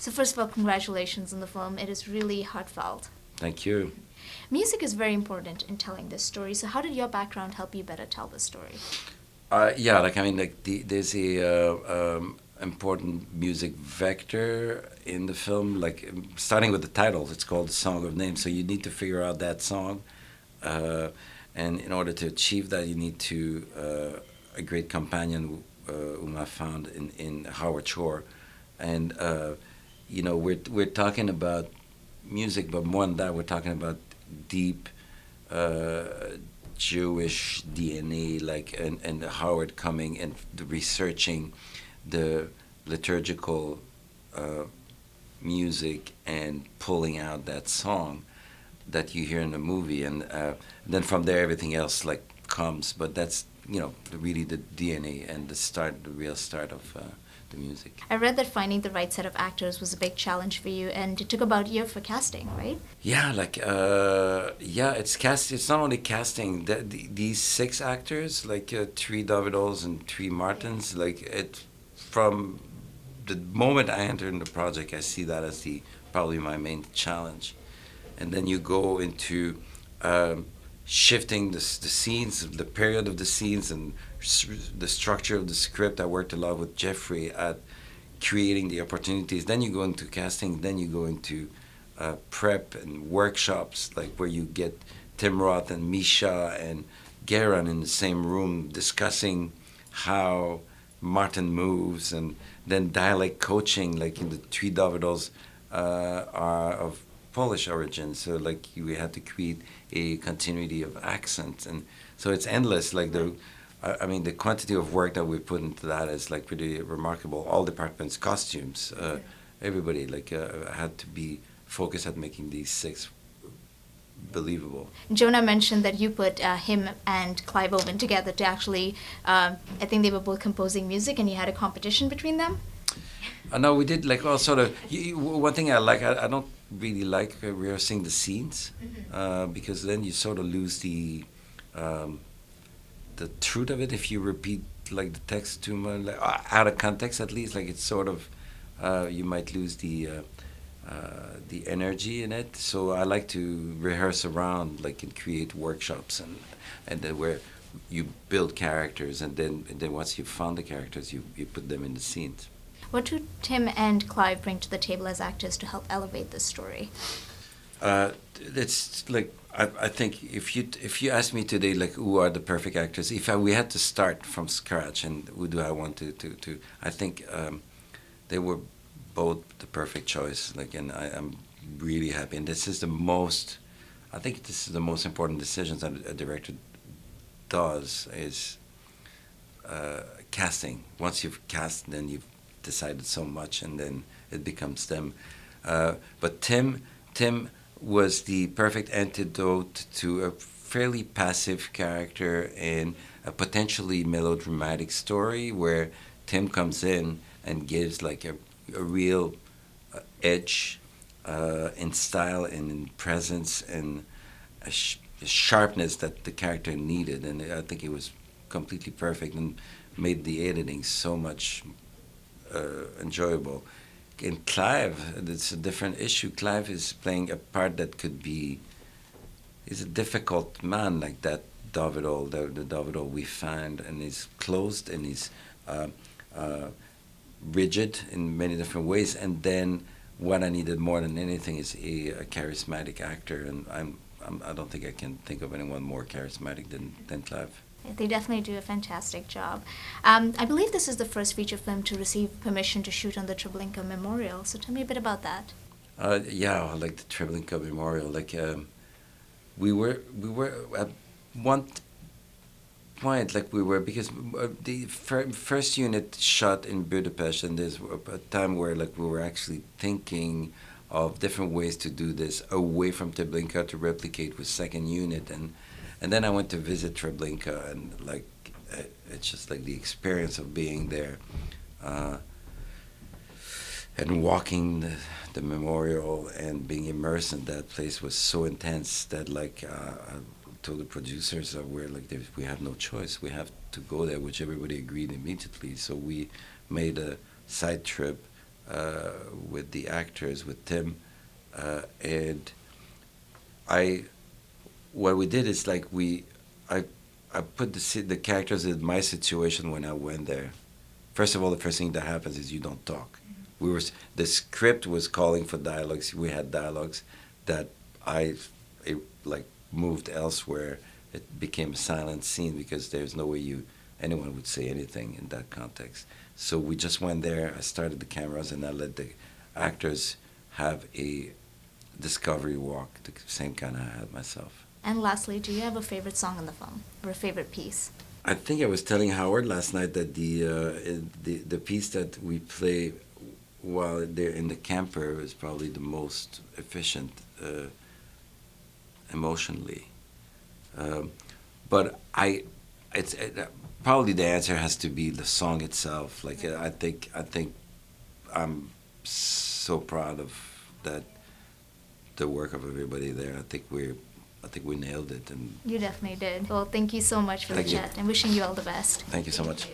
So first of all, congratulations on the film. It is really heartfelt. Thank you. Music is very important in telling this story. So how did your background help you better tell the story? Yeah, like I mean, like there's a important music vector in the film. Like starting with the title, it's called "The Song of Names." So you need to figure out that song, uh, and in order to achieve that, you need to a great companion whom I found in Howard Shore, and we're talking about music, but more than that, we're talking about deep uh, Jewish DNA, like and Howard coming and researching the liturgical uh, music and pulling out that song that you hear in the movie, and then from there everything else like comes. But that's really the DNA and the real start of the music. I read that finding the right set of actors was a big challenge for you, and it took about a year for casting, right? Yeah, like it's cast. It's not only casting. These six actors, like three Davidos and three Martins, like it from the moment I enter in the project, I see that as the probably my main challenge, and then you go into um, shifting the scenes, the period of the scenes, and the structure of the script. I worked a lot with Jeffrey at creating the opportunities. Then you go into casting. Then you go into prep and workshops, like where you get Tim Roth and Misha and Geran in the same room discussing how Martin moves, and then dialect coaching, like in the three Davidos are of Polish origin, so like we had to create a continuity of accent, and so it's endless. Like I mean, the quantity of work that we put into that is like pretty remarkable. All departments, costumes, everybody like had to be focused at making these six believable. Jonah mentioned that you put him and Clive Owen together to actually, I think they were both composing music and you had a competition between them? No, we did like all sort of. One thing I like, I don't really like rehearsing the scenes because then you sort of lose um, the truth of it if you repeat like the text too much, like, out of context at least. Like it's sort of you might lose the energy in it. So I like to rehearse around, like, and create workshops and then where you build characters, and then once you've found the characters, you put them in the scenes. What do Tim and Clive bring to the table as actors to help elevate this story? It's like I think if you ask me today, like, who are the perfect actors, we had to start from scratch, and who do I want to I think they were both the perfect choice. Like, and I'm really happy. And I think this is the most important decisions that a director does is casting. Once you've cast, then you've decided so much, and then it becomes them. But Tim was the perfect antidote to a fairly passive character in a potentially melodramatic story where Tim comes in and gives like a real edge in style and in presence and a sharpness that the character needed. And I think it was completely perfect and made the editing so much enjoyable. In Clive, it's a different issue. Clive is playing a part that he's a difficult man, like that Davido, the Davido we find, and he's closed and he's uh, rigid in many different ways. And then what I needed more than anything is a charismatic actor, and I don't think I can think of anyone more charismatic than Clive. They definitely do a fantastic job. I believe this is the first feature film to receive permission to shoot on the Treblinka Memorial. So tell me a bit about that. Yeah, like the Treblinka Memorial. Like we were at one point, like we were, because the first unit shot in Budapest, and there's a time where like we were actually thinking of different ways to do this away from Treblinka to replicate with second unit, and then I went to visit Treblinka, and like it's just like the experience of being there and walking the memorial and being immersed in that place was so intense that like I told the producers that we have no choice, we have to go there, which everybody agreed immediately. So we made a side trip with the actors, with Tim, and I. What we did is like I put the characters in my situation when I went there. First of all, the first thing that happens is you don't talk. The script was calling for dialogues. We had dialogues that it like moved elsewhere. It became a silent scene because there's no way anyone would say anything in that context. So we just went there. I started the cameras and I let the actors have a discovery walk, the same kind I had myself. And lastly, do you have a favorite song in the film or a favorite piece? I think I was telling Howard last night that the piece that we play while they're in the camper is probably the most efficient emotionally. But it's probably the answer has to be the song itself. Like I think I'm so proud of that, the work of everybody there. I think we nailed it. And You definitely did. Well, thank you so much for the Thank you. chat and wishing you all the best. thank you so much. you.